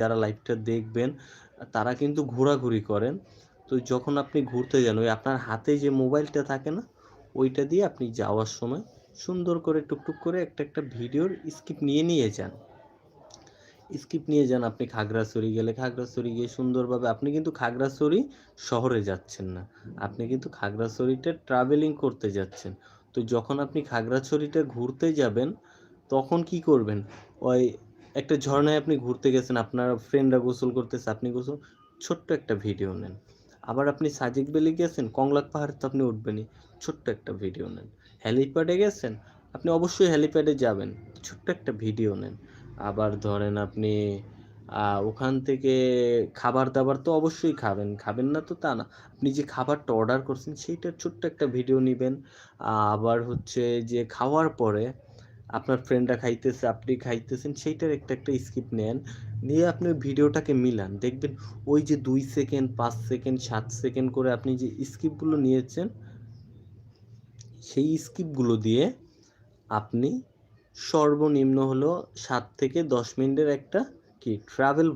যারা লাইভটা দেখবেন তারা কিন্তু ঘোরাঘুরি করেন। তো যখন আপনি ঘুরতে যান ওই আপনার হাতে যে মোবাইলটা থাকে না, ওইটা দিয়ে আপনি যাওয়ার সময় সুন্দর করে টুকটুক করে একটা ভিডিওর স্কিপ নিয়ে যান। স্কিপ নিয়ে যান। আপনি খাগড়াছড়ি গেলে খাগড়াছড়ি গিয়ে সুন্দরভাবে আপনি কিন্তু খাগড়াছড়ি শহরে যাচ্ছেন না, আপনি কিন্তু খাগড়াছড়িটা ট্রাভেলিং করতে যাচ্ছেন। তো যখন আপনি খাগড়াছড়িটা ঘুরতে যাবেন তখন কি করবেন, ওই একটা ঝর্ণায় আপনি ঘুরতে গেছেন, আপনার ফ্রেন্ডরা গোসল করতেছে, আপনি গোসল, ছোট্ট একটা ভিডিও নেন। আবার আপনি সাজেক ভ্যালি গেছেন, কংলাক পাহাড় তো আপনি উঠবেনই, ছোট্ট একটা ভিডিও নেন। হেলিপ্যাডে গেছেন, আপনি অবশ্যই হেলিপ্যাডে যাবেন, ছোট্ট একটা ভিডিও নেন। আবার ধরেন আপনি ওখান থেকে খাবার-দাবার তো অবশ্যই খাবেন, খাবেন না তো তা না। আপনি যে খাবারটা অর্ডার করছেন সেইটার ছোট্ট একটা ভিডিও নিবেন। আবার হচ্ছে যে খাওয়ার পরে আপনার ফ্রেন্ডরা খাইতেছে, আপনি খাইতেছেন, সেইটার একটা স্কিপ নেন। নিয়ে আপনি ভিডিওটাকে মিলান। দেখবেন ওই যে 2 সেকেন্ড, 5 সেকেন্ড, 7 সেকেন্ড করে আপনি যে স্কিপগুলো নিয়েছেন, সেই স্কিপগুলো দিয়ে আপনি সর্বনিম্ন হলো 7 থেকে 10 মিনিটের একটা ট্রাভেল